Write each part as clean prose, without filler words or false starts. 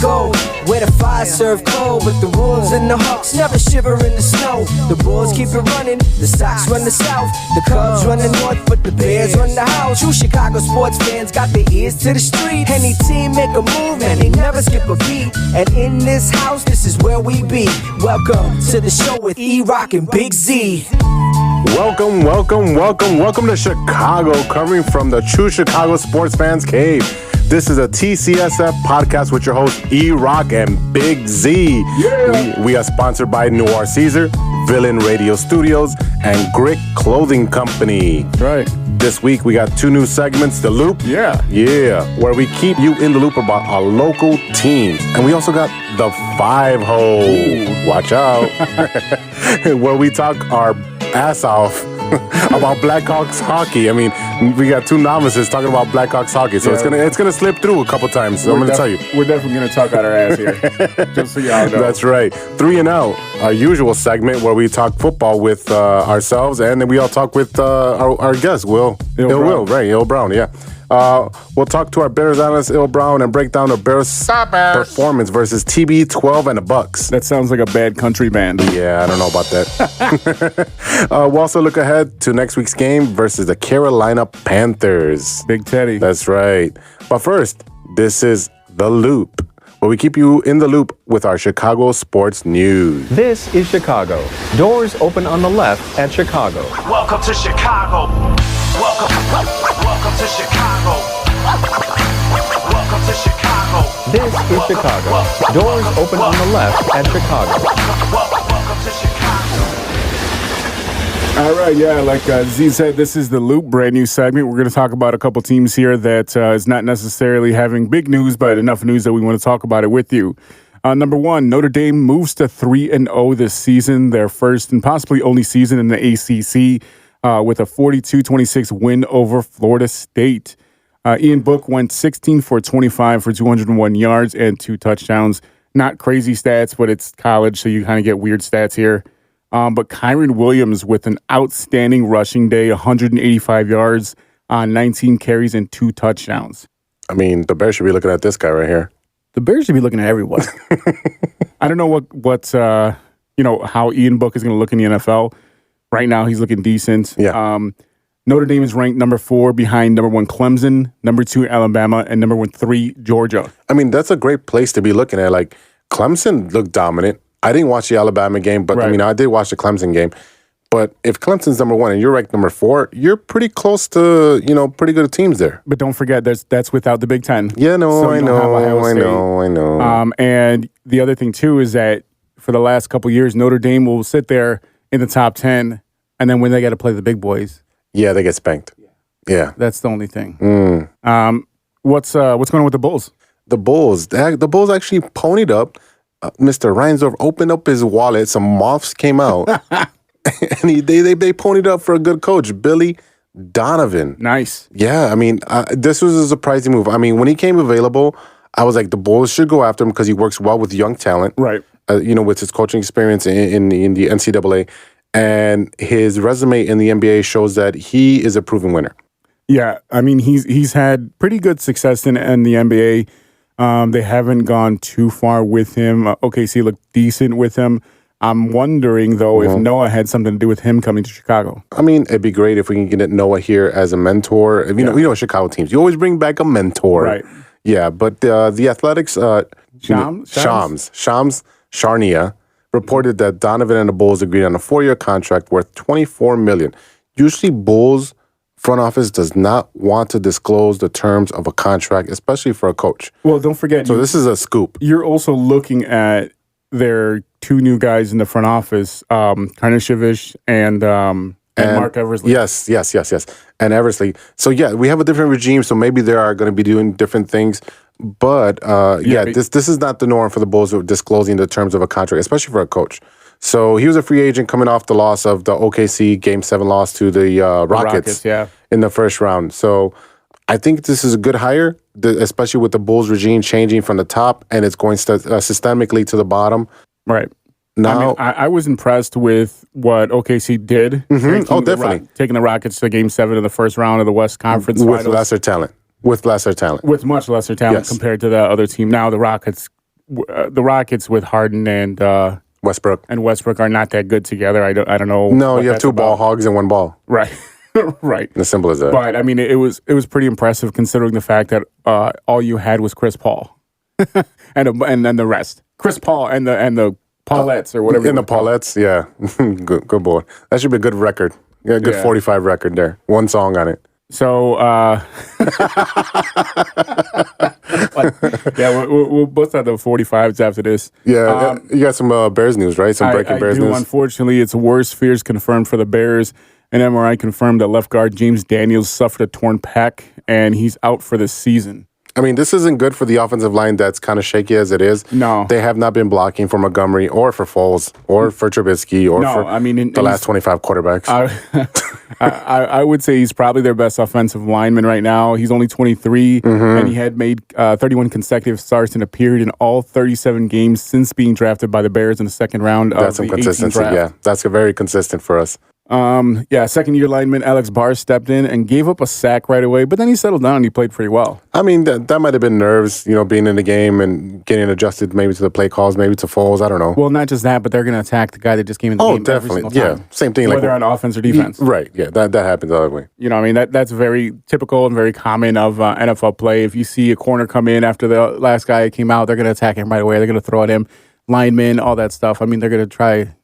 Chicago, where the fire serve cold, but the Wolves and the Hawks never shiver in the snow. The Bulls keep it running, the Sox run the South, the Cubs run the North, but the Bears run the house. True Chicago sports fans got their ears to the street. Any team make a move, man, they never skip a beat. And in this house, this is where we be. Welcome to the show with E-Rock and Big Z. Welcome to Chicago, coming from the True Chicago Sports Fans Cave. This is a TCSF podcast with your hosts E-Rock and Big Z. Yeah. We are sponsored by Noir Caesar, Villain Radio Studios, and Grit Clothing Company. That's right. This week we got two new segments, The Loop. Yeah, where we keep you in the loop about our local teams. And we also got The Five Hole. Watch out. Where we talk our ass off about Blackhawks hockey. I mean, we got two novices talking about Blackhawks hockey, so it's gonna slip through a couple times. So I'm gonna tell you, we're definitely gonna talk out our ass here, just so y'all know. That's right. 3 and Out, our usual segment where we talk football with ourselves, and then we all talk with our guest, Will Brown. Yeah. We'll talk to our Bears analyst, Il Brown, and break down the Bears' performance versus TB12 and the Bucks. That sounds like a bad country band. Yeah, I don't know about that. We'll also look ahead to next week's game versus the Carolina Panthers. Big Teddy. That's right. But first, this is The Loop, where we keep you in the loop with our Chicago sports news. This is Chicago. Doors open on the left at Chicago. Welcome to Chicago. Welcome to Chicago. Welcome to Chicago. This is Chicago. Doors open on the left at Chicago. Welcome to Chicago. All right, like Z said, this is The Loop, brand new segment. We're going to talk about a couple teams here that is not necessarily having big news, but enough news that we want to talk about it with you. Number one, Notre Dame moves to 3-0 this season, their first and possibly only season in the ACC. With a 42-26 win over Florida State. Ian Book went 16 for 25 for 201 yards and 2 touchdowns. Not crazy stats, but it's college, so you kind of get weird stats here. But Kyron Williams with an outstanding rushing day, 185 yards on 19 carries and 2 touchdowns. I mean, the Bears should be looking at this guy right here. The Bears should be looking at everyone. I don't know how Ian Book is going to look in the NFL. Right now, he's looking decent. Yeah. Notre Dame is ranked number 4 behind number 1 Clemson, number 2 Alabama, and number 3 Georgia. I mean, that's a great place to be looking at. Like, Clemson looked dominant. I didn't watch the Alabama game, but right. I did watch the Clemson game. But if Clemson's number 1 and you're ranked number 4, you're pretty close to, pretty good teams there. But don't forget, that's without the Big Ten. Yeah, no, so I know. And the other thing, too, is that for the last couple years, Notre Dame will sit there in the top 10, and then when they got to play the big boys, yeah, they get spanked. Yeah, that's the only thing. What's going on with the Bulls? The Bulls actually ponied up. Mr. Reinsdorf opened up his wallet. Some moths came out, and they ponied up for a good coach, Billy Donovan. Nice. Yeah, I mean, this was a surprising move. I mean, when he came available, I was like, the Bulls should go after him because he works well with young talent. Right. With his coaching experience in the NCAA, and his resume in the NBA shows that he is a proven winner. Yeah, I mean, he's had pretty good success in the NBA. They haven't gone too far with him. OKC looked decent with him. I'm wondering, though, if Noah had something to do with him coming to Chicago. I mean, it'd be great if we can get Noah here as a mentor. You know, Chicago teams, you always bring back a mentor. Right. Yeah, but the Athletics, Shams Charania reported that Donovan and the Bulls agreed on a 4-year contract worth $24 million. Usually, Bulls front office does not want to disclose the terms of a contract, especially for a coach. Well, don't forget. So this is a scoop. You're also looking at their 2 new guys in the front office, Karnashevich and Mark Eversley. Yes. And Eversley. So, yeah, we have a different regime, so maybe they are going to be doing different things. But, this is not the norm for the Bulls of disclosing the terms of a contract, especially for a coach. So he was a free agent coming off the loss of the OKC Game 7 loss to the Rockets in the first round. So I think this is a good hire, especially with the Bulls regime changing from the top and it's going systemically to the bottom. Right. Now, I was impressed with what OKC did. Definitely. Taking the Rockets to Game 7 in the first round of the West Conference with Finals. lesser talent. With much lesser talent compared to the other team. Now the Rockets the Rockets with Harden and Westbrook. Westbrook are not that good together. I don't know. No, what you have that's two ball hogs and one ball. Right. Right. As simple as that. But I mean, it was pretty impressive considering the fact that all you had was Chris Paul, and then the rest. Chris Paul and the Paulettes or whatever. In the Paulettes, yeah. good boy. That should be a good record. Yeah, a good 45 record there. One song on it. So, we'll bust out the 45s after this. Yeah, you got some Bears news, right? Some breaking Bears news. Unfortunately, it's worse fears confirmed for the Bears. An MRI confirmed that left guard James Daniels suffered a torn pec, and he's out for the season. I mean, this isn't good for the offensive line that's kind of shaky as it is. No. They have not been blocking for Montgomery or for Foles or for Trubisky or the last 25 quarterbacks. I would say he's probably their best offensive lineman right now. He's only 23, and he had made 31 consecutive starts and appeared in all 37 games since being drafted by the Bears in the second round of the 18th draft. Yeah, that's very consistent for us. Second-year lineman Alex Barr stepped in and gave up a sack right away, but then he settled down and he played pretty well. I mean, that might have been nerves, being in the game and getting adjusted maybe to the play calls, maybe to Foles. I don't know. Well, not just that, but they're going to attack the guy that just came in the game. Oh, definitely. Yeah, same thing. Whether on offense or defense. Right, yeah, that happens the other way. That's very typical and very common of NFL play. If you see a corner come in after the last guy came out, they're going to attack him right away. They're going to throw at him, linemen, all that stuff. I mean, they're going to try,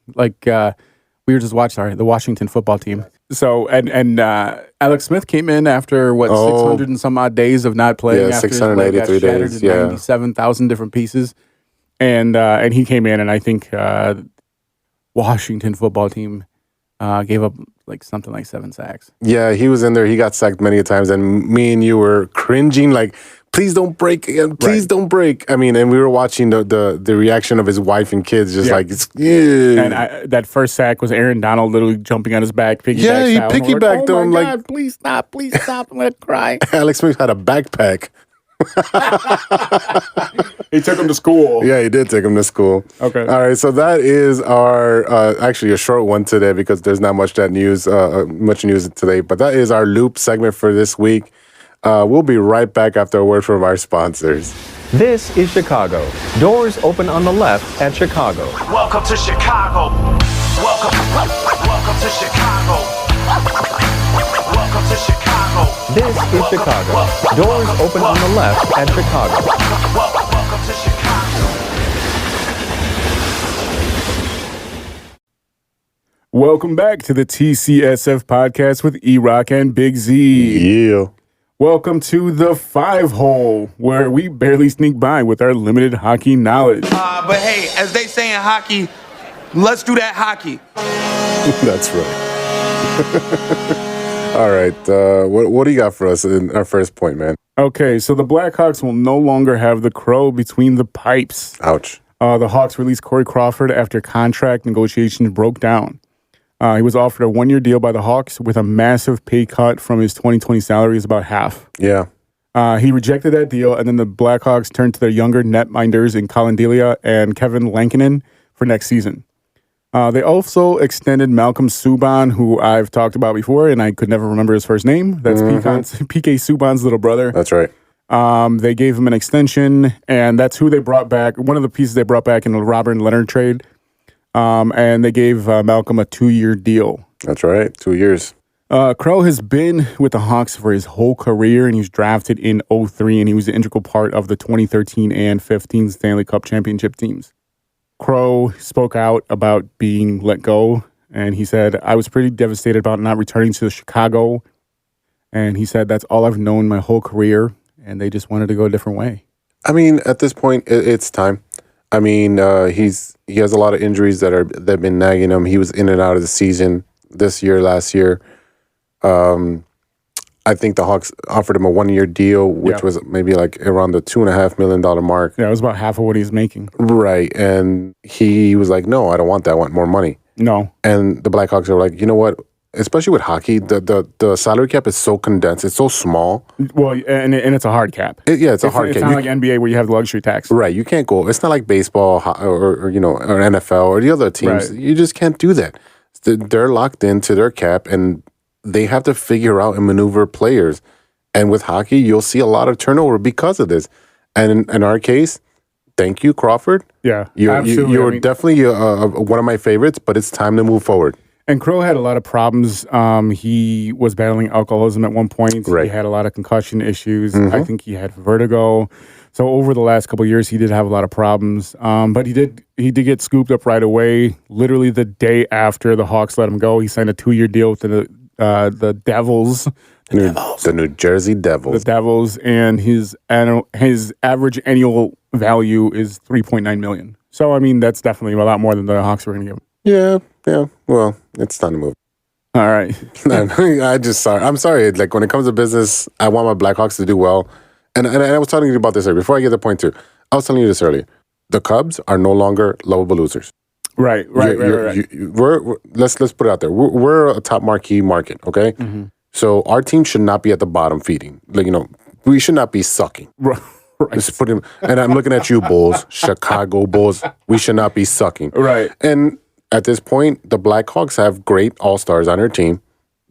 we were just watching the Washington football team. So, and Alex Smith came in after, 600 and some odd days of not playing. Yeah, after 683 days. Yeah. 97,000 different pieces. And he came in, and I think Washington football team gave up something like 7 sacks. Yeah, he was in there. He got sacked many times, and me and you were cringing please don't break again. Please don't break. I mean, and we were watching the reaction of his wife and kids, just And that first sack was Aaron Donald literally jumping on his back, piggyback. Yeah, he piggybacked him. Oh my God, please stop, and let it cry. Alex Smith had a backpack. He took him to school. Yeah, he did take him to school. Okay. All right, so that is our actually a short one today because there's not much news today. But that is our loop segment for this week. We'll be right back after a word from our sponsors. This is Chicago. Doors open on the left at Chicago. Welcome to Chicago. Welcome to Chicago. Welcome to Chicago. This is Chicago. Doors open on the left at Chicago. Welcome to Chicago. Welcome back to the TCSF podcast with E-Rock and Big Z. Yeah. Welcome to the 5-hole, where we barely sneak by with our limited hockey knowledge. But hey, as they say in hockey, let's do that hockey. That's right. All right. What do you got for us in our first point, man? Okay, so the Blackhawks will no longer have the crow between the pipes. Ouch. The Hawks released Corey Crawford after contract negotiations broke down. He was offered a 1-year deal by the Hawks with a massive pay cut from his 2020 salary is about half. Yeah. He rejected that deal, and then the Blackhawks turned to their younger netminders in Colin Delia and Kevin Lankinen for next season. They also extended Malcolm Subban, who I've talked about before, and I could never remember his first name. That's PK Subban's little brother. That's right. They gave him an extension, and that's who they brought back. One of the pieces they brought back in the Robert Leonard trade. And they gave Malcolm a 2-year deal. That's right, 2 years. Crow has been with the Hawks for his whole career, and he was drafted in 2003, and he was an integral part of the 2013 and 15 Stanley Cup championship teams. Crow spoke out about being let go, and he said, I was pretty devastated about not returning to Chicago. And he said, that's all I've known my whole career, and they just wanted to go a different way. I mean, at this point, it's time. I mean, he has a lot of injuries that have been nagging him. He was in and out of the season this year, last year. I think the Hawks offered him a 1-year deal, which was maybe around the $2.5 million mark. Yeah, it was about half of what he's making. Right, and he was like, "No, I don't want that. I want more money." No, and the Blackhawks are like, "You know what? Especially with hockey, the salary cap is so condensed. It's so small. Well, and it's a hard cap. It's a hard cap. It's not like NBA where you have the luxury tax. Right. You can't go. It's not like baseball or NFL or the other teams. Right. You just can't do that. They're locked into their cap, and they have to figure out and maneuver players. And with hockey, you'll see a lot of turnover because of this. And in our case, thank you, Crawford. Yeah, You're absolutely. you're definitely one of my favorites, but it's time to move forward. And Crow had a lot of problems. He was battling alcoholism at one point. Right. He had a lot of concussion issues. I think he had vertigo. So over the last couple of years, he did have a lot of problems. But he did get scooped up right away. Literally the day after the Hawks let him go, he signed a 2-year deal with the Devils. The New Jersey The Devils. Devils, and his average annual value is $3.9 million. So I mean, that's definitely a lot more than the Hawks were going to give him. Yeah. Well, it's time to move. All right. I'm sorry. Like when it comes to business, I want my Blackhawks to do well. And I was telling you about this earlier. Before I get to point 2, I was telling you this earlier. The Cubs are no longer lovable losers. Right. Let's put it out there. We're a top marquee market, okay? So our team should not be at the bottom feeding. Like, we should not be sucking. Right. Just put him, and I'm looking at you, Bulls, Chicago Bulls. We should not be sucking. Right. And at this point, the Blackhawks have great all-stars on their team.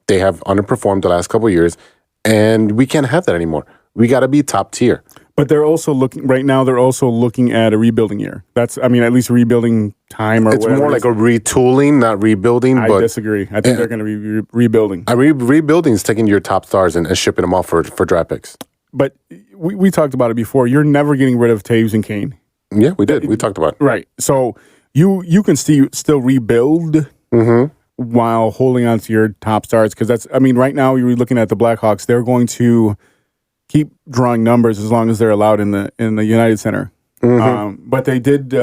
They have underperformed the last couple of years, and we can't have that anymore. We got to be top tier. But they're also looking right now. They're also looking at a rebuilding year. At least rebuilding time or It's whatever. more like a retooling, not rebuilding. I but disagree. I think they're going to be rebuilding. Rebuilding is taking your top stars and shipping them off for draft picks. But we talked about it before. You're never getting rid of Taves and Kane. Yeah, we did. We talked about it. Right. So you can still rebuild while holding on to your top stars, because right now you're looking at the Blackhawks. They're going to keep drawing numbers as long as they're allowed in the United Center. But they did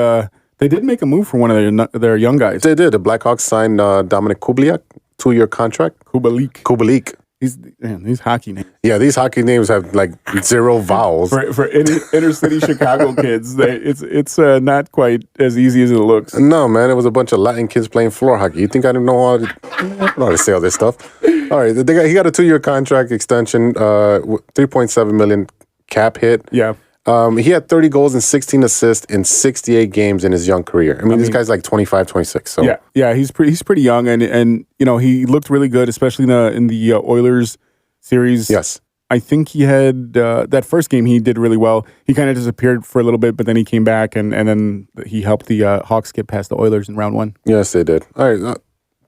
make a move for one of their young guys. They did. The Blackhawks signed Dominic Kubalik, 2-year contract. Kubalik. These hockey names. Yeah, these hockey names have like 0 vowels. For inner city Chicago kids, it's not quite as easy as it looks. No, man, it was a bunch of Latin kids playing floor hockey. You think I didn't know how to say all this stuff? All right, he got a 2-year contract extension, $3.7 million cap hit. Yeah. He had 30 goals and 16 assists in 68 games in his young career. I mean, this guy's like 25, 26. So yeah, he's pretty young, and he looked really good, especially in the Oilers series. Yes. I think he had that first game he did really well. He kind of disappeared for a little bit, but then he came back, and then he helped the Hawks get past the Oilers in round 1. Yes, they did. All right,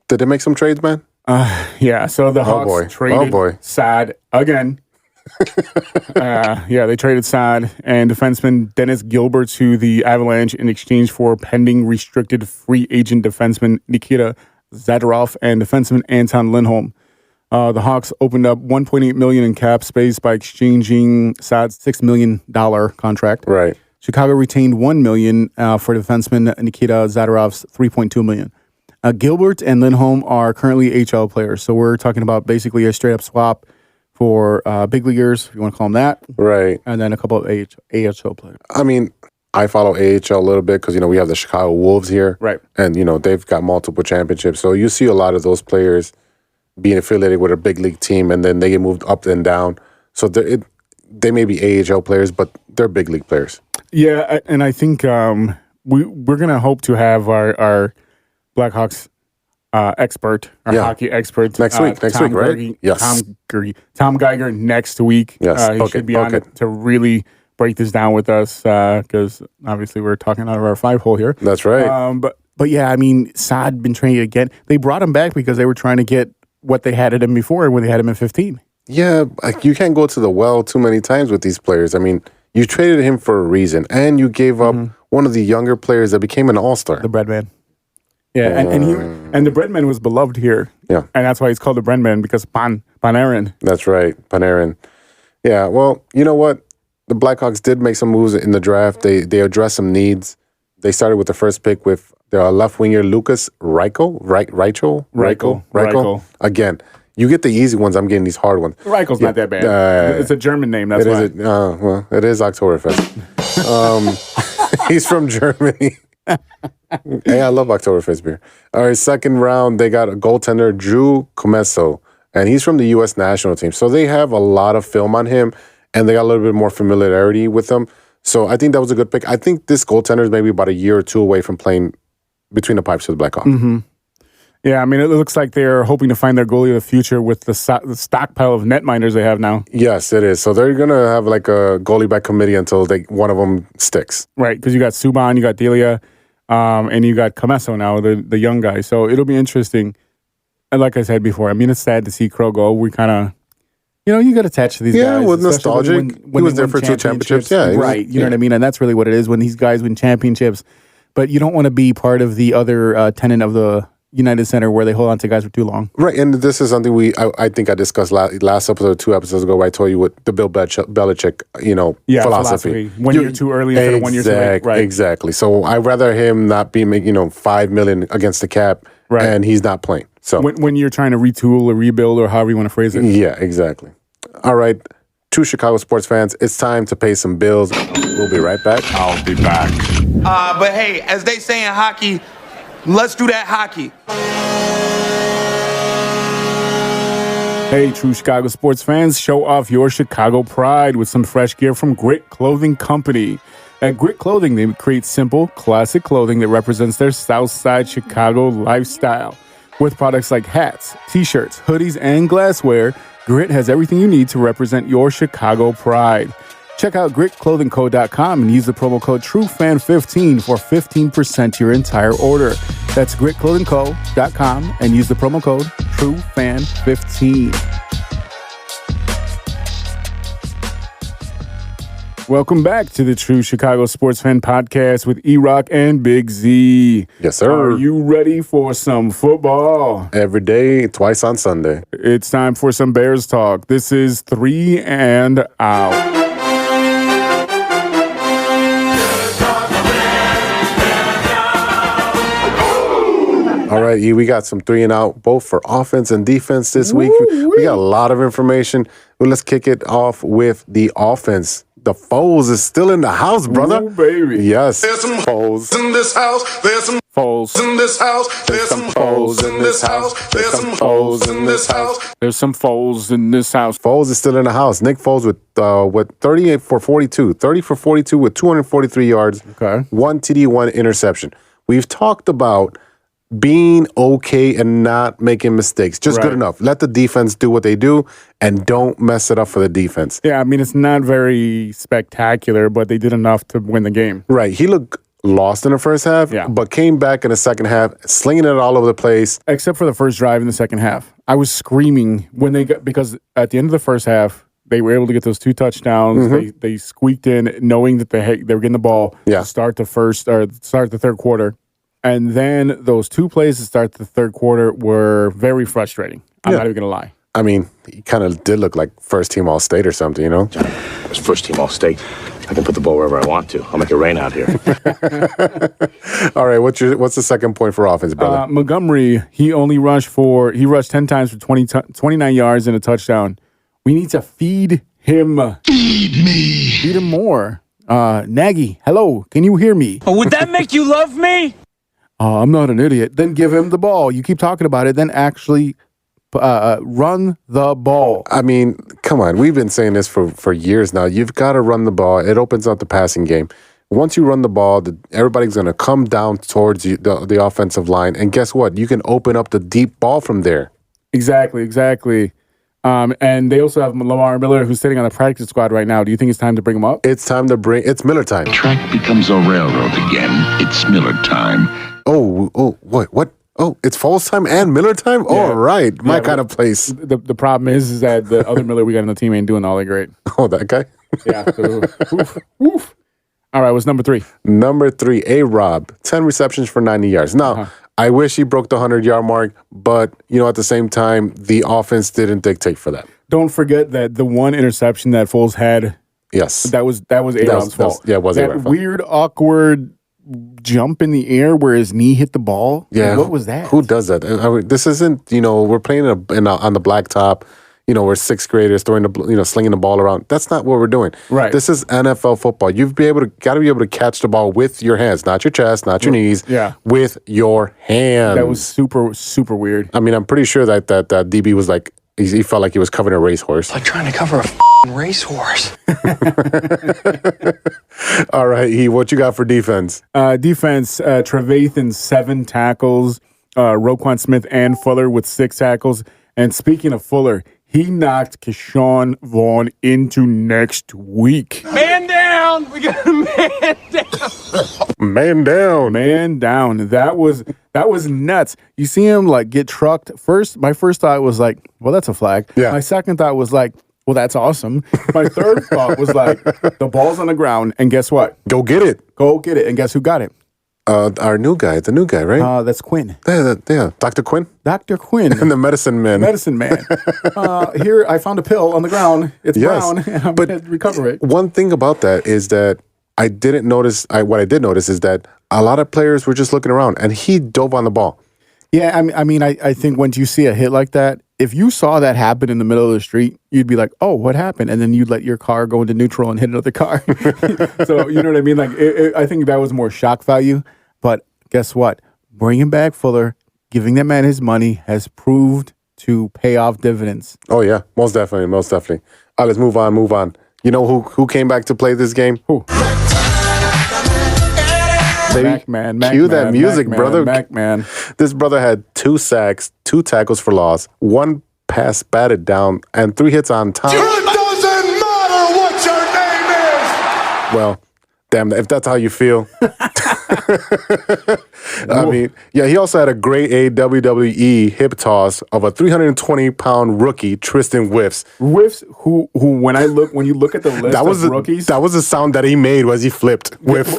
did they make some trades, man? Yeah. So the Hawks traded Saad again. They traded Saad and defenseman Dennis Gilbert to the Avalanche in exchange for pending restricted free agent defenseman Nikita Zadorov and defenseman Anton Lindholm. The Hawks opened up $1.8 million in cap space by exchanging Saad's $6 million contract. Right. Chicago retained $1 million for defenseman Nikita Zadorov's $3.2 million. Gilbert and Lindholm are currently HL players, so we're talking about basically a straight-up swap for big leaguers, if you want to call them that. Right. And then a couple of AHL players. I mean, I follow AHL a little bit because, we have the Chicago Wolves here. Right. And, they've got multiple championships. So you see a lot of those players being affiliated with a big league team, and then they get moved up and down. So they may be AHL players, but they're big league players. Yeah, and I think we're going to hope to have our Blackhawks expert, hockey expert. Next week, right? Gergie, Yes. Tom Geiger next week. Yes. He should be on it to really break this down with us because obviously we're talking out of our 5-hole here. That's right. But yeah, Saad been traded again. They brought him back because they were trying to get what they had at him before when they had him in 15. Yeah, you can't go to the well too many times with these players. I mean, you traded him for a reason, and you gave up one of the younger players that became an all-star. The Breadman. Yeah, and the Breadman was beloved here. Yeah. And that's why he's called the Breadman, because Panarin. That's right, Panarin. Yeah, well, you know what? The Blackhawks did make some moves in the draft. They addressed some needs. They started with the first pick with their left winger Lucas Reichel. Again, you get the easy ones. I'm getting these hard oones. Reichel's not that bad. It's a German name. That's why. Well, it is Oktoberfest. He's from Germany. Hey, I love Oktoberfest beer. All right, second round, they got a goaltender, Drew Comesso, and he's from the U.S. national team. So they have a lot of film on him, and they got a little bit more familiarity with him. So I think that was a good pick. I think this goaltender is maybe about a year or two away from playing between the pipes for the Blackhawks. Mm-hmm. Yeah, I mean, it looks like they're hoping to find their goalie of the future with the stockpile of netminders they have now. Yes, it is. So they're going to have like a goalie by committee until one of them sticks. Right, because you got Subban, you got Delia, and you got Comesso now, the young guy. So it'll be interesting. And like I said before, I mean, it's sad to see Crow go. We kind of, you get attached to these guys. Yeah, with nostalgic. When he was there for 2 championships. Yeah, right. You know what I mean? And that's really what it is when these guys win championships. But you don't want to be part of the other tenant of the United Center where they hold on to guys for too long. Right, and this is something I think I discussed last episode, 2 episodes ago, where I told you what the Bill Belichick, philosophy. 1 year too early instead of 1 year too late. Right. Exactly. So I'd rather him not be making $5 million against the cap, right, and he's not playing. So when you're trying to retool or rebuild or however you want to phrase it. Yeah, exactly. All right, true Chicago sports fans, it's time to pay some bills. We'll be right back. I'll be back. But hey, as they say in hockey, let's do that hockey. Hey, true Chicago sports fans, show off your Chicago pride with some fresh gear from Grit Clothing Company. At Grit Clothing, they create simple, classic clothing that represents their Southside Chicago lifestyle. With products like hats, t-shirts, hoodies, and glassware, Grit has everything you need to represent your Chicago pride. Check out gritclothingco.com and use the promo code TrueFan15 for 15% to your entire order. That's gritclothingco.com and use the promo code TrueFan15. Welcome back to the True Chicago Sports Fan Podcast with E-Rock and Big Z. Yes, sir. Are you ready for some football? Every day, twice on Sunday. It's time for some Bears talk. This is 3 and Out. All right, E, we got some 3 and out, both for offense and defense this week. We got a lot of information. Well, let's kick it off with the offense. The Foles is still in the house, brother. Ooh, baby. Yes. There's some Foles in this house. There's some Foles in this house. There's some Foles in this house. There's some Foles in this house. There's some Foles in this house. Foles is still in the house. Nick Foles with 38 for 42. 30 for 42 with 243 yards. Okay. 1 TD, 1 interception. We've talked about being okay and not making mistakes. Just good enough. Let the defense do what they do and don't mess it up for the defense. Yeah, I mean, it's not very spectacular, but they did enough to win the game. Right. He looked lost in the first half, but came back in the second half, slinging it all over the place. Except for the first drive in the second half. I was screaming when they got, because at the end of the first half, they were able to get those 2 touchdowns. Mm-hmm. They squeaked in knowing that they were getting the ball to start the third quarter. And then those 2 plays to start the third quarter were very frustrating. I'm not even going to lie. I mean, he kind of did look like first team All-State or something, you know? It's first team All-State. I can put the ball wherever I want to. I'll make it rain out here. All right, what's the second point for offense, brother? Montgomery, he rushed 10 times for 29 yards and a touchdown. We need to feed him. Feed me. Feed him more. Nagy, hello, can you hear me? Would that make you love me? I'm not an idiot. Then give him the ball. You keep talking about it, then actually run the ball. I mean, come on. We've been saying this for years now. You've got to run the ball. It opens up the passing game. Once you run the ball, everybody's going to come down towards you, the offensive line. And guess what? You can open up the deep ball from there. Exactly. And they also have Lamar Miller, who's sitting on the practice squad right now. Do you think it's time to bring him up? It's Miller time. Track becomes a railroad again. It's Miller time. What? Oh, it's Foles time and Miller time? Yeah. All right. My kind of place. The problem is that the other Miller we got on the team ain't doing all that great. Oh, that guy? Yeah. So, oof. All right, what's number 3? Number 3, A-Rob. 10 receptions for 90 yards. Now, I wish he broke the 100-yard mark, but, at the same time, the offense didn't dictate for that. Don't forget that the one interception that Foles had, yes, that was A-Rob's fault. Yeah, it was A-Rob's fault. Weird, awkward jump in the air where his knee hit the ball. Yeah, what was that? Who does that? This isn't. We're playing on the blacktop. We're 6th graders throwing slinging the ball around. That's not what we're doing. Right. This is NFL football. Got to be able to catch the ball with your hands, not your chest, not your knees. Yeah. With your hands. That was super, super weird. I mean, I'm pretty sure that DB was like, he felt like he was covering a racehorse. Like trying to cover a racehorse. All right, what you got for defense? Trevathan, 7 tackles. Roquan Smith and Fuller with 6 tackles. And speaking of Fuller, he knocked Keyshawn Vaughn into next week. Man down. We got a man down. Man down. Man down. That was nuts. You see him like get trucked. My first thought was like, well, that's a flag. Yeah. My second thought was like, well, that's awesome. My third thought was like, the ball's on the ground, and guess what? Go get it. And guess who got it? Our new guy, the new guy, right? That's Quinn. Yeah, Dr. Quinn. Dr. Quinn. And the medicine man. Medicine man. Here, I found a pill on the ground. It's brown, and I'm going to recover it. One thing about that is that I didn't notice, what I did notice is that a lot of players were just looking around, and he dove on the ball. Yeah, I think once you see a hit like that, if you saw that happen in the middle of the street, you'd be like, oh, what happened? And then you'd let your car go into neutral and hit another car. So, you know what I mean? Like, I think that was more shock value. But guess what? Bringing back Fuller, giving that man his money has proved to pay off dividends. Oh, yeah. Most definitely. All right, let's move on. You know who came back to play this game? Who? Mack man. Cue that music, brother. Mack man. This brother had 2 sacks, 2 tackles for loss, 1 pass batted down, and 3 hits on time. It doesn't matter what your name is. Well, damn, if that's how you feel. I mean, yeah, he also had a grade A WWE hip toss of a 320-pound rookie, Tristan Whiffs. Whiffs, who when you look at the list of rookies, that was the sound that he made as he flipped. Whiff.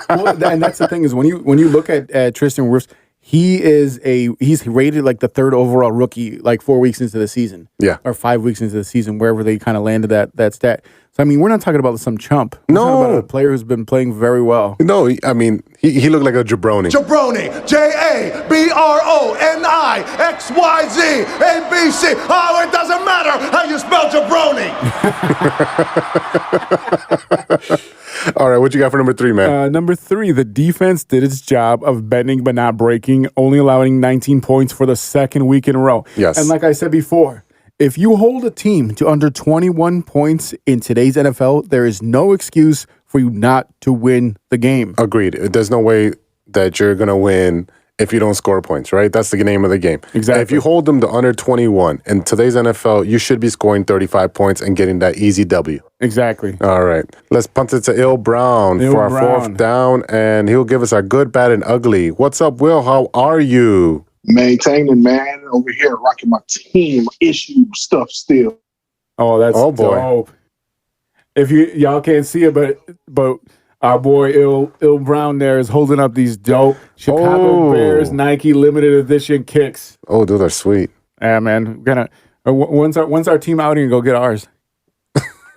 And that's the thing is when you look at Tristan Whiffs, he's rated like the 3rd overall rookie, like 4 weeks into the season. Yeah. Or 5 weeks into the season, wherever they kind of landed that stat. So, I mean, we're not talking about some chump. We're talking about a player who's been playing very well. No, I mean, he looked like a jabroni. Jabroni, JABRONIXYZ ABC. Oh, it doesn't matter how you spell jabroni. All right, what you got for number 3, man? Number 3, the defense did its job of bending but not breaking, only allowing 19 points for the 2nd week in a row. Yes. And like I said before, if you hold a team to under 21 points in today's NFL, there is no excuse for you not to win the game. Agreed. There's no way that you're going to win if you don't score points, right? That's the name of the game. Exactly. If you hold them to under 21, in today's NFL, you should be scoring 35 points and getting that easy W. Exactly. All right. Let's punt it to Il Brown for our 4th down, and he'll give us our good, bad, and ugly. What's up, Will? How are you? Maintaining, man. Over here rocking my team issue stuff still. Oh, that's dope. If y'all can't see it, but our boy Il Brown there is holding up these dope Chicago Bears Nike limited edition kicks. Oh, those are sweet. Yeah, man. We're gonna once our team outing and go get ours.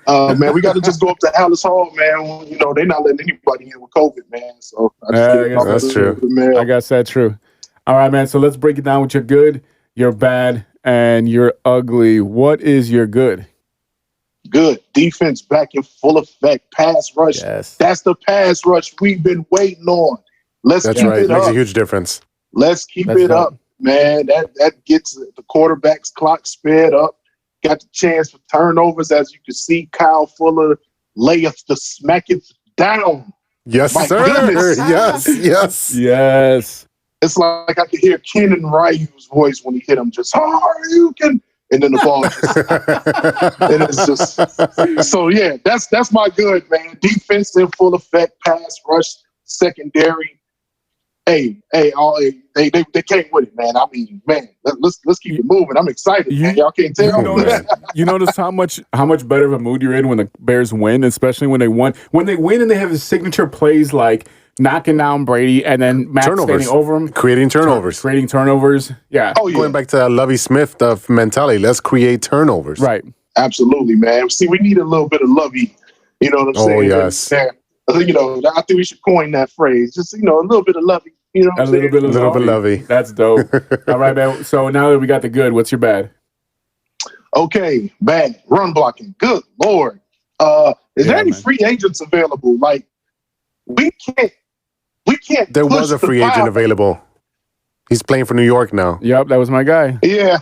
Man, we got to just go up to Alice Hall, man. You know, they're not letting anybody in with COVID, man. So I guess that's true. I guess that's true. All right, man. So let's break it down with your good, your bad, and your ugly. What is your good? Good. Defense back in full effect. Pass rush. Yes. That's the pass rush we've been waiting on. Let's keep it up. Makes a huge difference. Let's keep it up, man. That gets the quarterback's clock sped up. Got the chance for turnovers, as you can see. Kyle Fuller layeth the smacketh down. Yes, My sir. goodness. Yes. It's like I could hear Kenan Ryu's voice when he hit him. Just you can, and then the ball just, and it's just. So yeah, that's my good, man. Defense in full effect, pass rush, secondary. Hey, they can't win it, man. I mean, man, let's keep it moving. I'm excited, man. Y'all can't tell. You notice how much better of a mood you're in when the Bears win, especially when they win. When they win and they have his signature plays like knocking down Brady and then Mack standing over him, creating turnovers. Yeah. Oh, yeah. Going back to that Lovie Smith mentality, let's create turnovers. Right. Absolutely, man. See, we need a little bit of Lovey. You know what I'm saying? Oh yes. You know, I think we should coin that phrase. Just a little bit of Lovey. You know, what I'm saying? A little bit Lovey. That's dope. All right, man. So now that we got the good, what's your bad? Okay, bad run blocking. Good Lord. Is there any free agents available? Like, we can't. There was a free agent available. He's playing for New York now. Yep, that was my guy. Yeah.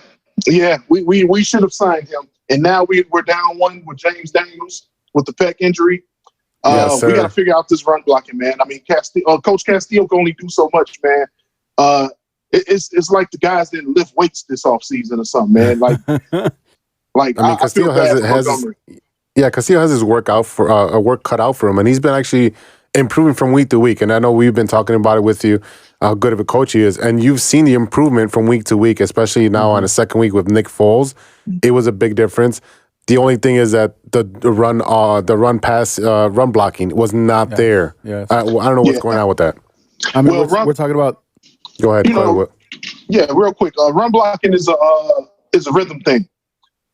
We should have signed him, and now we're down one with James Daniels with the pec injury. Yes, we got to figure out this run blocking, man. I mean, Coach Castillo can only do so much, man. it's like the guys didn't lift weights this offseason or something, man. Like, I feel bad for Montgomery. Castillo has his work cut out for him, and he's been actually improving from week to week. And I know we've been talking about it with you, how good of a coach he is, and you've seen the improvement from week to week, especially now on the second week with Nick Foles. It was a big difference. The only thing is that the run blocking was not there. Yes. I don't know what's going on with that. I mean, we're talking about. Go ahead. Yeah, real quick. Run blocking is a rhythm thing.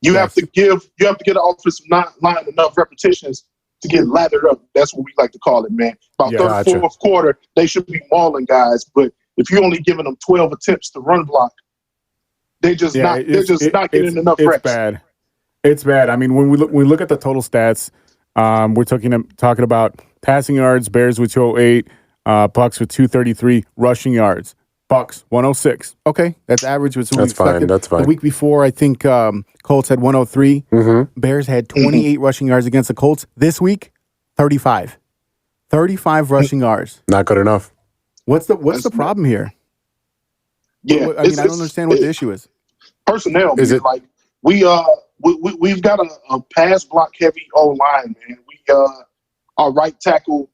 You have to get an offensive line enough repetitions to get lathered up. That's what we like to call it, man. About third, fourth quarter, they should be mauling guys. But if you're only giving them 12 attempts to run block, they're just not getting enough reps. It's bad. It's bad. I mean, when we look at the total stats, we're talking about passing yards. Bears with 208, Bucks with 233, rushing yards. Bucks 106. Okay, that's average. That's fine. That's fine. The week before, I think Colts had 103. Bears had 28 rushing yards against the Colts. This week, 35. 35 rushing yards. Not good enough. What's the problem here? Yeah, I don't understand what the issue is. Personnel. Is it like we've got a pass block heavy O line, man. Our right tackle.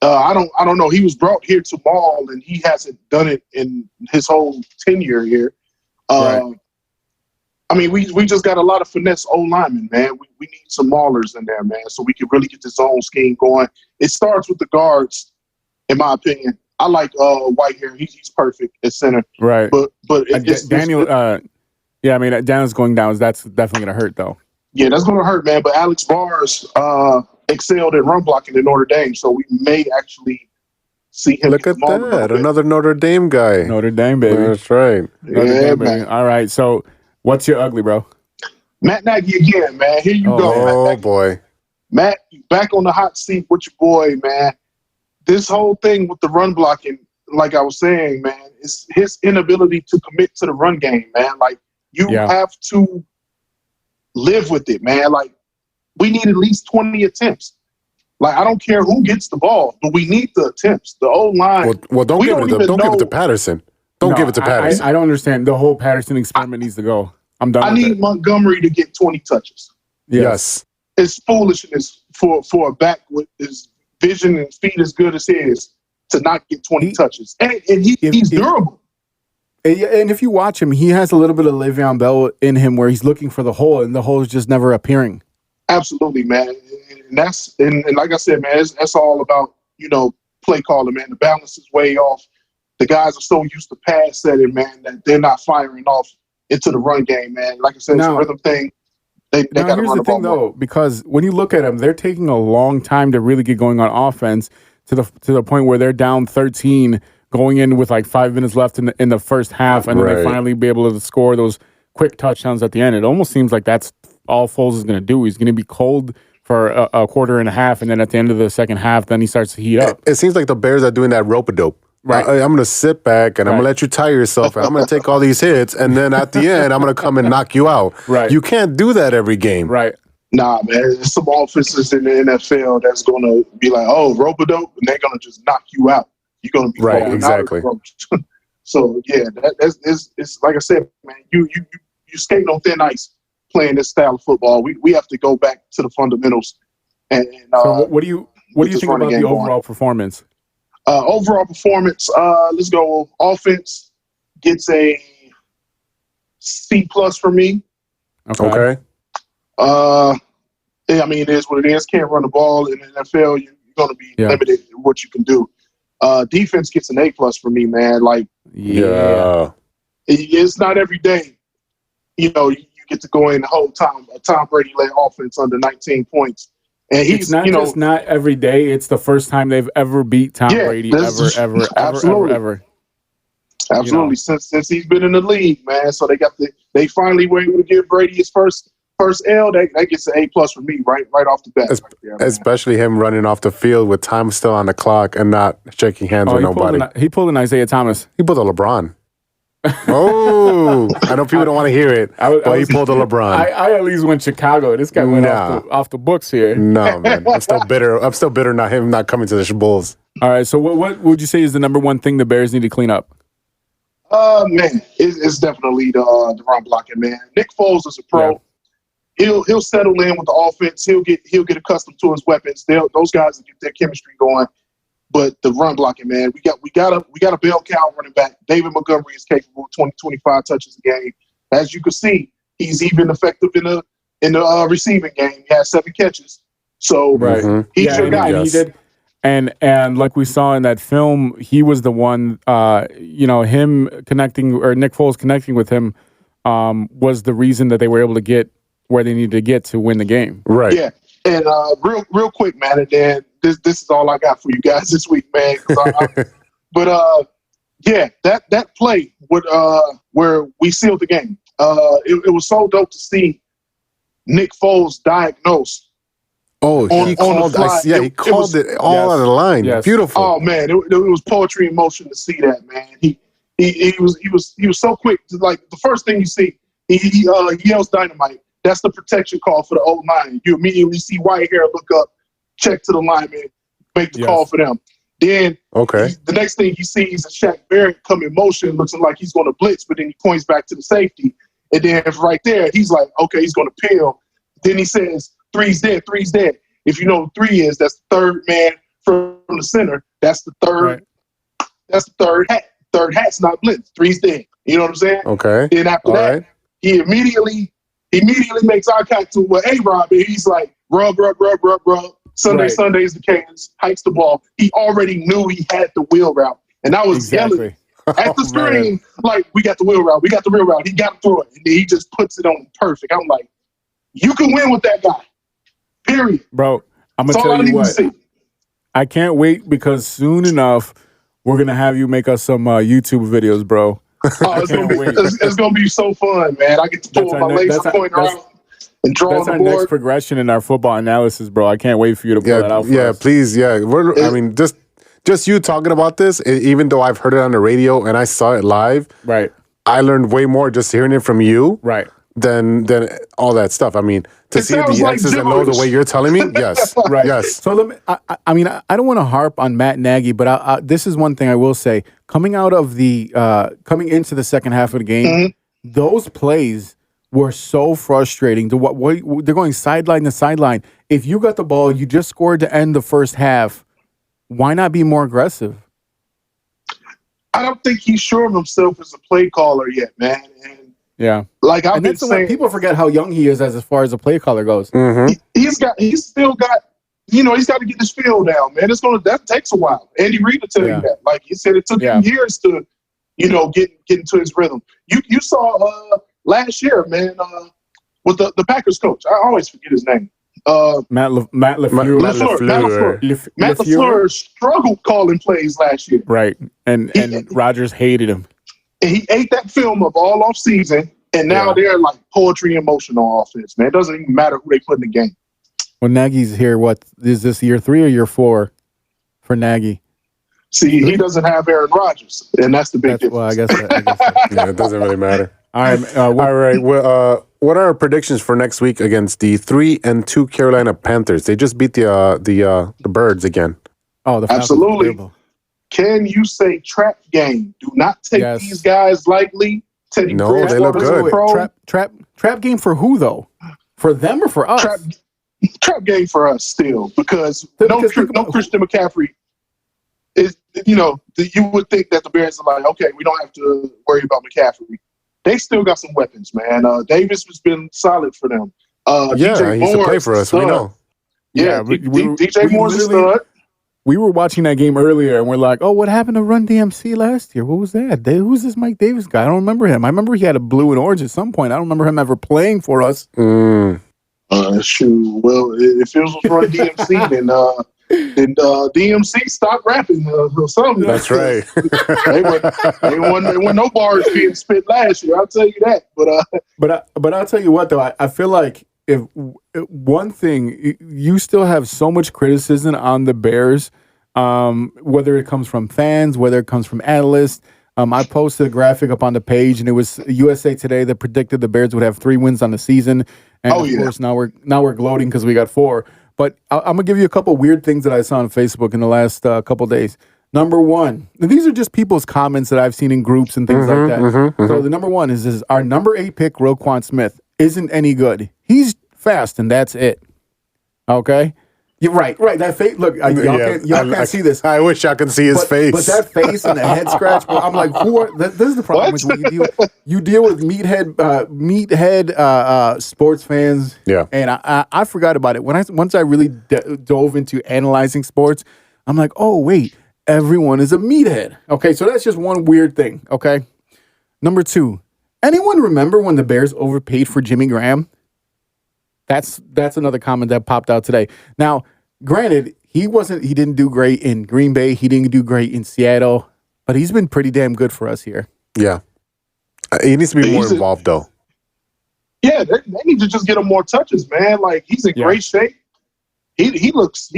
I don't know. He was brought here to maul, and he hasn't done it in his whole tenure here. Right. I mean, we just got a lot of finesse O linemen, man. We need some maulers in there, man, so we can really get the zone scheme going. It starts with the guards, in my opinion. I like Whitehair. He's perfect at center. Right. But Daniel. I mean, Daniel's going down. That's definitely going to hurt, though. Yeah, that's going to hurt, man. But Alex Bars excelled at run blocking in Notre Dame, so we may actually see him. Look at that. Another Notre Dame guy. Notre Dame, baby. That's right. Notre Dame, baby. All right, so what's your ugly, bro? Matt Nagy again, man. Here you go. Oh, boy. Matt, you back on the hot seat with your boy, man. This whole thing with the run blocking, like I was saying, man, is his inability to commit to the run game, man. Like, you have to live with it, man. Like, we need at least 20 attempts. Like, I don't care who gets the ball, but we need the attempts. The O-line. Well, don't give it to Patterson. Don't give it to Patterson. I don't understand. The whole Patterson experiment needs to go. I'm done. I need Montgomery to get 20 touches. Yes. It's foolishness for a back with his vision and speed as good as his to not get 20 touches. And he's durable. And if you watch him, he has a little bit of Le'Veon Bell in him where he's looking for the hole, and the hole is just never appearing. Absolutely, man. And like I said, man, that's all about, play calling, man. The balance is way off. The guys are so used to pass setting, man, that they're not firing off into the run game, man. Like I said, it's a rhythm thing. They got to run the ball more. Because when you look at them, they're taking a long time to really get going on offense to the point where they're down 13 going in with like 5 minutes left in the first half, and then they finally be able to score those quick touchdowns at the end. It almost seems like that's all Foles is going to do. He's going to be cold for a quarter and a half, and then at the end of the second half, then he starts to heat up. It seems like the Bears are doing that rope-a-dope. Right. I'm going to sit back, and I'm going to let you tire yourself, and I'm going to take all these hits, and then at the end, I'm going to come and knock you out. Right. You can't do that every game. Right. Nah, man. There's some offenses in the NFL that's going to be like, rope-a-dope, and they're going to just knock you out. You're going to be right, exactly. So, yeah, it's like I said, man, you skating on thin ice playing this style of football. We have to go back to the fundamentals. And so what do you think about the overall performance? Overall performance, let's go. Offense gets a C+ for me. Okay. I mean, it is what it is. Can't run the ball in the NFL. You're going to be limited in what you can do. Defense gets an A+ for me, man. Like, it's not every day, you get to go in the whole time. A Tom Brady-led offense under 19 points. And he's not just not every day. It's the first time they've ever beat Tom Brady ever. Absolutely. Since he's been in the league, man. So they finally were able to give Brady his first L. That gets an A+ for me right off the bat. Especially him running off the field with time still on the clock and not shaking hands with nobody. He pulled an Isaiah Thomas. He pulled a LeBron. I know people don't want to hear it, but he pulled a LeBron. I at least went Chicago. This guy went off the books here. No, man. I'm still bitter. I'm still bitter not coming to the Bulls. All right, so what would you say is the number one thing the Bears need to clean up? Man, it's definitely the run blocking, man. Nick Foles is a pro. Yeah. He'll settle in with the offense. He'll get accustomed to his weapons. Those guys will get their chemistry going. But the run blocking, man, we got a bell cow running back. David Montgomery is capable of 20-25 touches a game. As you can see, he's even effective in the receiving game. He has 7 catches. So he's your guy. He did. And like we saw in that film, he was the one. Him connecting or Nick Foles connecting with him was the reason that they were able to get where they needed to get to win the game. Right. Yeah. And real quick, man, and then this is all I got for you guys this week, man. That play where we sealed the game. It was so dope to see Nick Foles diagnosed. Oh, he called it all on the line. Yes. Beautiful. Oh man, it was poetry in motion to see that, man. He was so quick. Like the first thing you see, he yells dynamite. That's the protection call for the old line. You immediately see Whitehair look up, check to the lineman, make the call for them. Then the next thing he sees is Shaq Barrett come in motion, looks like he's going to blitz, but then he points back to the safety. And then right there, he's like, okay, he's going to peel. Then he says, three's dead. If you know what 3 is, that's the third man from the center. That's the third. Right. That's the third hat. Third hat's not blitz. 3's dead. You know what I'm saying? Okay. Then after that, he immediately makes eye contact to A-Rob, and he's like, rub. Sunday's the cadence, hikes the ball. He already knew he had the wheel route. And I was yelling at the screen, like, we got the wheel route. He got to throw it. And he just puts it on perfect. I'm like, you can win with that guy. Period. Bro, I'm going to tell you what. I can't wait because soon enough, we're going to have you make us some YouTube videos, bro. Oh, it's gonna be so fun, man. I get to pull my laser pointer out and draw on the board. That's our next progression in our football analysis, bro. I can't wait for you to pull that out for us. Please, just you talking about this, even though I've heard it on the radio and I saw it live, right? I learned way more just hearing it from you, right? Than all that stuff. I mean, to see the X's and know the way you're telling me, yes, right, yes. So let me. I don't want to harp on Matt Nagy, but this is one thing I will say. Coming into the second half of the game, those plays were so frustrating. They're going sideline to sideline. If you got the ball, you just scored to end the first half. Why not be more aggressive? I don't think he's sure of himself as a play caller yet, man. And yeah, like I've been saying, people forget how young he is as far as a play caller goes. He's still got. He's got to get his feel down, man. That takes a while. Andy Reid will tell you that. Like he said, it took him years to, get into his rhythm. You saw last year, man, with the Packers coach. I always forget his name. Matt LaFleur. Matt LaFleur struggled calling plays last year. Right, and Rodgers hated him. And he ate that film up all off season, and now they're like poetry in motion on offense, man. It doesn't even matter who they put in the game. Well, Nagy's here. What is this, year 3 or year 4 for Nagy? See, he doesn't have Aaron Rodgers, and that's the big difference. Well, I guess it doesn't really matter. All right. All right. Well, what are our predictions for next week against the 3-2 Carolina Panthers? They just beat the Birds again. Oh, the Falcons. Absolutely. Can you say trap game? Do not take these guys lightly. Teddy no, they look good. Trap game for who though? For them or for us? Trap game for us still because no Christian McCaffrey is. You would think that the Bears are like, okay, we don't have to worry about McCaffrey. They still got some weapons, man. Davis has been solid for them. DJ he used to play for us. We know. Yeah, DJ Moore's a stud. We were watching that game earlier, and we're like, "Oh, what happened to Run DMC last year? What was that? Who's this Mike Davis guy? I don't remember him. I remember he had a blue and orange at some point. I don't remember him ever playing for us." Shoot. Well, if it was Run DMC, then DMC stopped rapping or something. That's right. they won no bars being spit last year. I'll tell you that. But I'll tell you what though, I feel like if one thing, you still have so much criticism on the Bears, whether it comes from fans, whether it comes from analysts. I posted a graphic up on the page, and it was USA Today that predicted the Bears would have 3 wins on the season. And of course, now we're gloating because we got 4. But I'm gonna give you a couple weird things that I saw on Facebook in the last couple days. Number one. And these are just people's comments that I've seen in groups and things like that. So the number one is our number 8 pick, Roquan Smith, isn't any good. He's fast, and that's it. Okay? You're right. That face. Look, y'all can't see this. I wish y'all could see his face. But that face and the head scratch, bro, I'm like, this is the problem with when you deal with meathead sports fans. Yeah. And I forgot about it. Once I really dove into analyzing sports, I'm like, oh, wait, everyone is a meathead. Okay, so that's just one weird thing, okay? Number 2, anyone remember when the Bears overpaid for Jimmy Graham? That's another comment that popped out today. Now, granted, he didn't do great in Green Bay. He didn't do great in Seattle, but he's been pretty damn good for us here. Yeah. He needs to be more involved, though. Yeah, they need to just get him more touches, man. Like, he's in great shape. He looks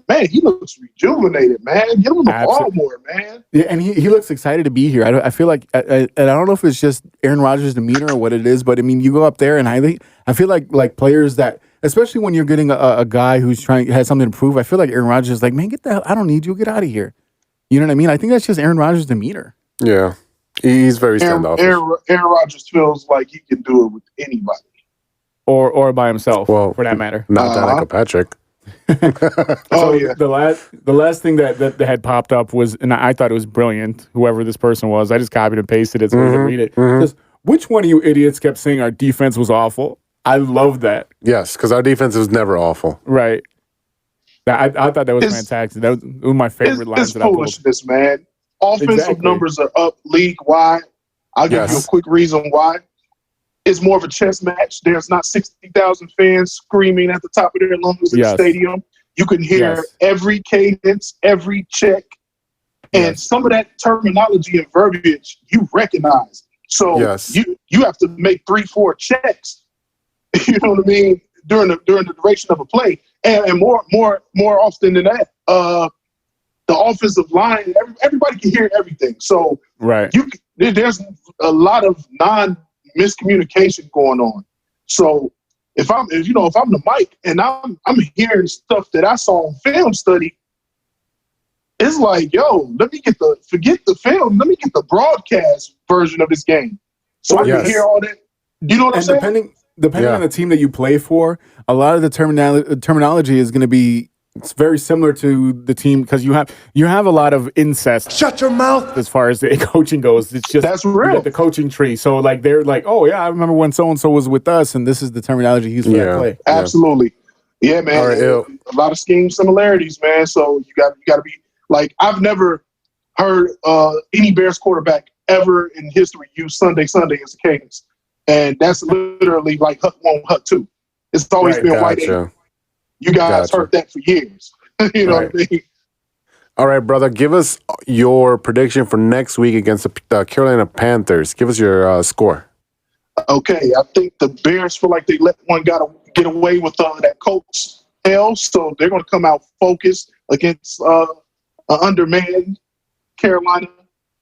man, he looks rejuvenated, man. Get him the ball more, man. Yeah, and he looks excited to be here. I feel like, and I don't know if it's just Aaron Rodgers' demeanor or what it is, but I mean, you go up there and I feel like players that, especially when you're getting a guy who's has something to prove, I feel like Aaron Rodgers is like, man, get the hell, I don't need you, get out of here. You know what I mean? I think that's just Aaron Rodgers' demeanor. Yeah, he's very standoffish. Aaron Rodgers feels like he can do it with anybody, or by himself, for that matter. Not Danica Patrick. The last thing that had popped up was, and I thought it was brilliant, whoever this person was. I just copied and pasted it so I could read it. Just, which one of you idiots kept saying our defense was awful? I love that. Yes, because our defense was never awful. Right. I thought that was fantastic. That was one of my favorite lines that I pulled. It's foolishness, man. Offensive numbers are up league-wide. I'll give you a quick reason why. It's more of a chess match. There's not 60,000 fans screaming at the top of their lungs in the stadium. You can hear every cadence, every check, and some of that terminology and verbiage you recognize. So you have to make 3-4 checks. You know what I mean? During the duration of a play, and more often than that, the offensive line, everybody can hear everything. So there's a lot of miscommunication going on. So if I'm the mic and I'm hearing stuff that I saw on film study, it's like, yo, forget the film. Let me get the broadcast version of this game. So I can hear all that. You know what I'm saying? Depending on the team that you play for, a lot of the terminology is going to be very similar to the team, because you have a lot of incest. Shut your mouth. As far as the coaching goes, it's just that's real. The coaching tree. So like they're like, oh yeah, I remember when so and so was with us, and this is the terminology used for that play. Absolutely, yeah, man. Right, a lot of scheme similarities, man. So you got to be like, I've never heard any Bears quarterback ever in history use Sunday as a cadence, and that's literally like Hut 1, Hut 2. It's always been white. You guys heard that for years. You know what I mean? All right, brother. Give us your prediction for next week against the Carolina Panthers. Give us your score. Okay, I think the Bears feel like they let one guy get away with that coach hell, so they're going to come out focused against an undermanned Carolina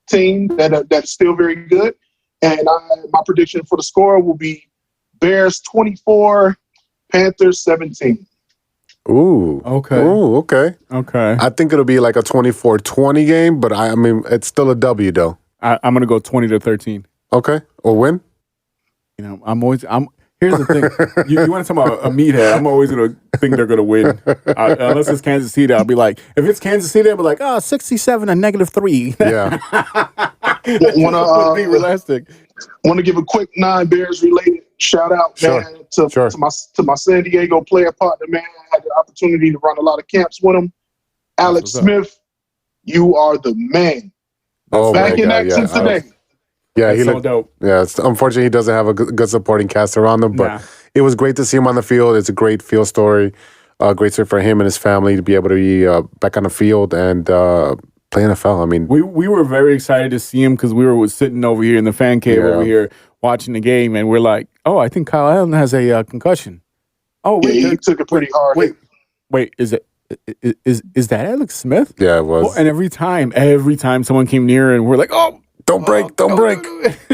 team that's still very good. And my prediction for the score will be Bears 24, Panthers 17. Ooh. Okay. Ooh, okay. Okay. I think it'll be like a 24-20 game, but I mean, it's still a W, though. I'm going to go 20-13. Okay. Or win? You know, here's the thing. You want to talk about a meathead, I'm always going to think they're going to win. Unless it's Kansas City, I'll be like, if it's Kansas City, I'll be like, 67 and -3. Yeah. Be realistic. Want to give a quick non-Bears related shout out, man, to my San Diego player partner, man. I had the opportunity to run a lot of camps with him. Alex Smith, you are the man. Back in action today. Yeah, he so looked dope. Yeah, unfortunately, he doesn't have a good supporting cast around him, but it was great to see him on the field. It's a great field story. Great story for him and his family to be able to be back on the field and play NFL. I mean, we were very excited to see him because we were sitting over here in the fan cave over here watching the game, and we're like, oh, I think Kyle Allen has a concussion. Oh, wait, he took it pretty hard. Wait, is that Alex Smith? Yeah, it was. And every time someone came near, and we're like, oh. Don't break.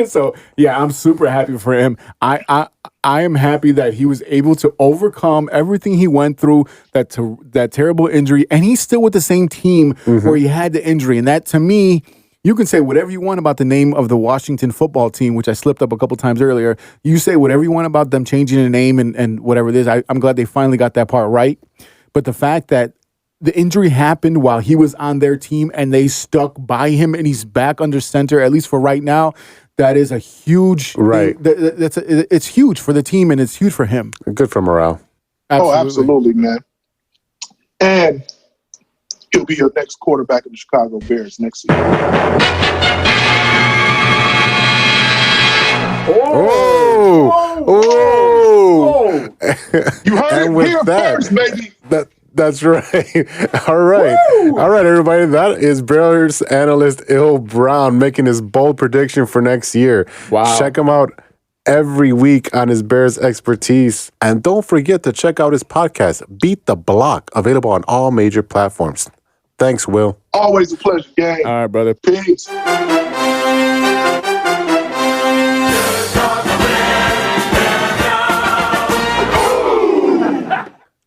So yeah, I'm super happy for him. I am happy that he was able to overcome everything he went through, that terrible injury, and he's still with the same team where he had the injury. And that, to me, you can say whatever you want about the name of the Washington football team, which I slipped up a couple times earlier. You say whatever you want about them changing the name and whatever it is. I'm glad they finally got that part right. But the fact that the injury happened while he was on their team and they stuck by him and he's back under center, at least for right now, that is a huge right. It's huge for the team and it's huge for him. Good for morale. Absolutely. Oh, absolutely, man. And he'll be your next quarterback of the Chicago Bears next season. Oh! You heard it here first, baby. That's right. All right. Woo! All right, everybody. That is Bears analyst Il Brown making his bold prediction for next year. Wow. Check him out every week on his Bears expertise. And don't forget to check out his podcast, Beat the Block, available on all major platforms. Thanks, Will. Always a pleasure, gang. All right, brother. Peace.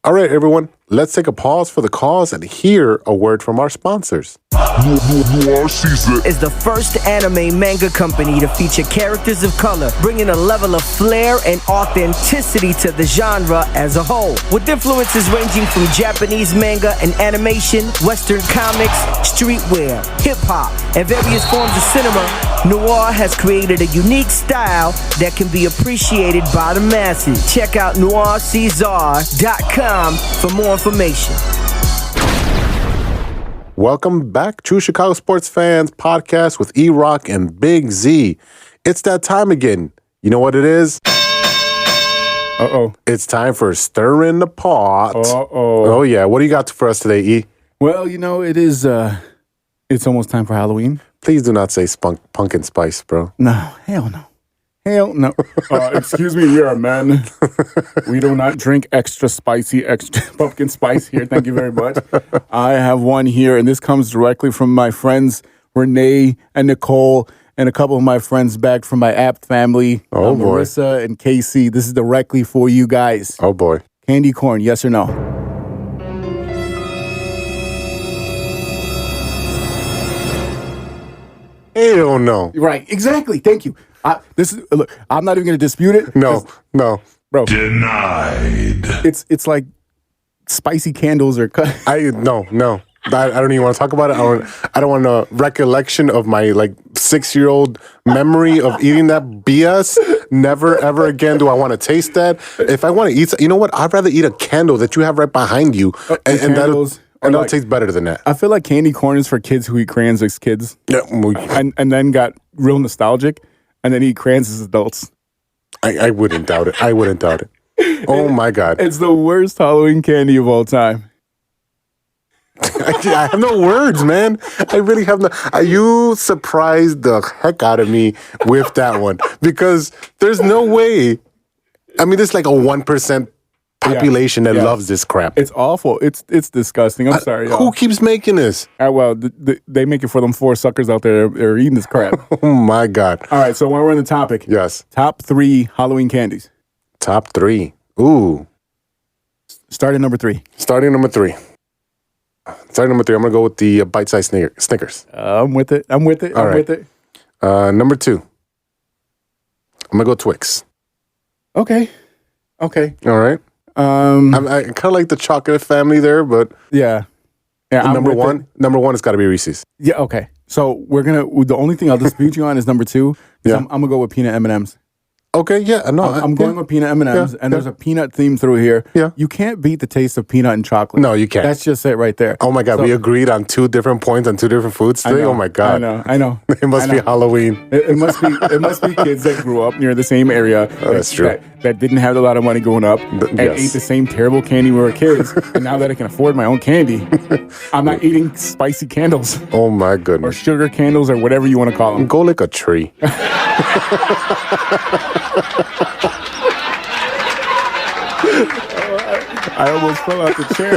All right, everyone, let's take a pause for the cause and hear a word from our sponsors. Noir Season is the first anime manga company to feature characters of color, bringing a level of flair and authenticity to the genre as a whole. With influences ranging from Japanese manga and animation, Western comics, streetwear, hip-hop, and various forms of cinema, Noir has created a unique style that can be appreciated by the masses. Check out noircaesar.com for more information. Welcome back, True Chicago Sports Fans podcast with E-Rock and Big Z. It's that time again. You know what it is? Uh-oh. It's time for Stirring the Pot. Uh-oh. Oh, yeah. What do you got for us today, E? Well, you know, it's almost time for Halloween. Please do not say pumpkin spice, bro. No, hell no. Hell no. Excuse me, we are men. We do not drink extra pumpkin spice here. Thank you very much. I have one here, and this comes directly from my friends Renee and Nicole and a couple of my friends back from my Apt family, boy. Marissa and Casey. This is directly for you guys. Oh, boy. Candy corn, yes or no? Hell no. Right, exactly. Thank you. Look, I'm not even going to dispute it. No, bro. Denied. It's like spicy candles or cut. No. I don't even want to talk about it. I don't want a recollection of my 6-year-old memory of eating that BS. Never ever again do I want to taste that. If I want to eat, you know what? I'd rather eat a candle that you have right behind you, and that'll taste better than that. I feel like candy corn is for kids who eat crayons as kids, yeah, and then got real nostalgic. And then eat crayons as adults. I wouldn't doubt it. Oh, my God. It's the worst Halloween candy of all time. I have no words, man. I really have no... You surprised the heck out of me with that one. Because there's no way... I mean, there's like a 1% population that loves this crap. It's awful. It's disgusting. I'm sorry, y'all. Who keeps making this? Well, they make it for them 4 suckers out there that are eating this crap. Oh, my God. All right, so when we're on the topic. Yes. Top 3 Halloween candies. Top 3. Ooh. Starting number 3. I'm going to go with the bite-sized Snickers. I'm with it. With it. Number 2. I'm going to go Twix. Okay. All right. I kind of like the chocolate family there, but yeah. Number one has got to be Reese's. Yeah. Okay. So the only thing I'll dispute you on is number 2. Yeah. I'm gonna go with peanut M&Ms. Okay. Yeah. No. I'm going with peanut M&Ms, and there's a peanut theme through here. Yeah. You can't beat the taste of peanut and chocolate. No, you can't. That's just it right there. Oh my God, we agreed on 2 different points on 2 different foods today. Oh my God. I know. It must be Halloween. It must be kids that grew up near the same area. Oh, that's true. That didn't have a lot of money growing up and ate the same terrible candy when we were kids. And now that I can afford my own candy, I'm not eating spicy candles. Oh my goodness. Or sugar candles or whatever you want to call them. Go lick a tree. I almost fell out the chair.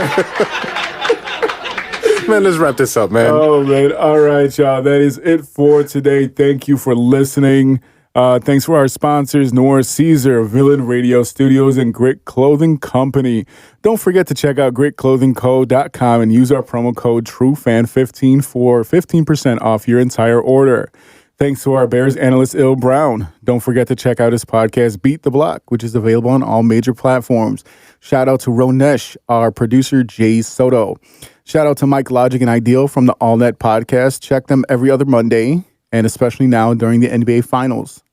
Man, let's wrap this up, man. Oh, man. All right, y'all. That is it for today. Thank you for listening. Thanks for our sponsors, Nora Caesar, Villain Radio Studios, and Grit Clothing Company. Don't forget to check out gritclothingco.com and use our promo code TrueFan15 for 15% off your entire order. Thanks to our Bears analyst, Il Brown. Don't forget to check out his podcast, Beat the Block, which is available on all major platforms. Shout out to Ronesh, our producer, Jay Soto. Shout out to Mike Logic and Ideal from the All Net podcast. Check them every other Monday, and especially now during the NBA Finals.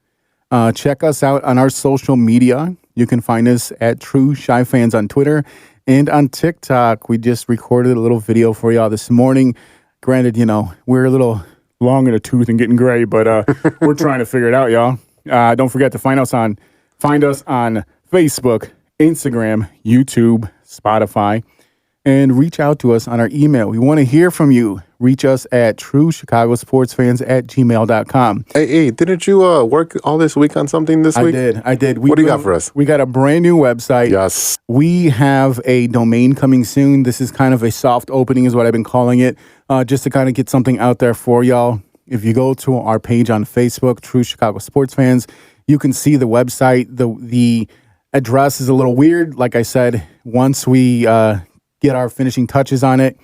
Check us out on our social media. You can find us at True Shy Fans on Twitter and on TikTok. We just recorded a little video for y'all this morning. Granted, we're a little long in the tooth and getting gray, but we're trying to figure it out, y'all. Don't forget to find us on Facebook, Instagram, YouTube, Spotify, and reach out to us on our email. We want to hear from you. Reach us at truechicagosportsfans@gmail.com. Hey, didn't you work all this week on something this week? I did. What do you got for us? We got a brand new website. Yes. We have a domain coming soon. This is kind of a soft opening is what I've been calling it, just to kind of get something out there for y'all. If you go to our page on Facebook, True Chicago Sports Fans, you can see the website. The address is a little weird. Like I said, once we get our finishing touches on it,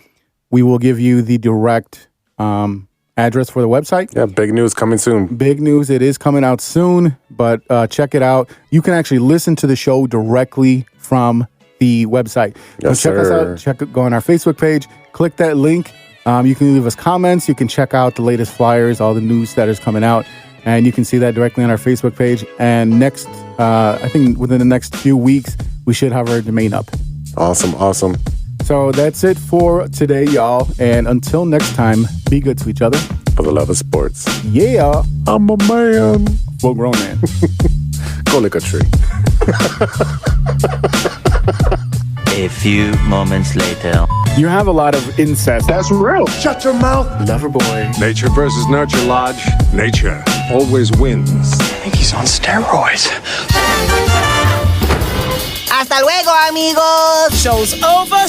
we will give you the direct address for the website. Yeah, big news coming soon. Big news. It is coming out soon, but check it out. You can actually listen to the show directly from the website. Yes, so check us out. Go on our Facebook page. Click that link. You can leave us comments. You can check out the latest flyers, all the news that is coming out, and you can see that directly on our Facebook page. And next, I think within the next few weeks, we should have our domain up. Awesome. So that's it for today, y'all. And until next time, be good to each other. For the love of sports. Yeah. I'm a man. Full grown man. Go lick a tree. A few moments later. You have a lot of incest. That's real. Shut your mouth. Lover boy. Nature versus nurture, Lodge. Nature always wins. I think he's on steroids. Hasta luego, amigos. Show's over.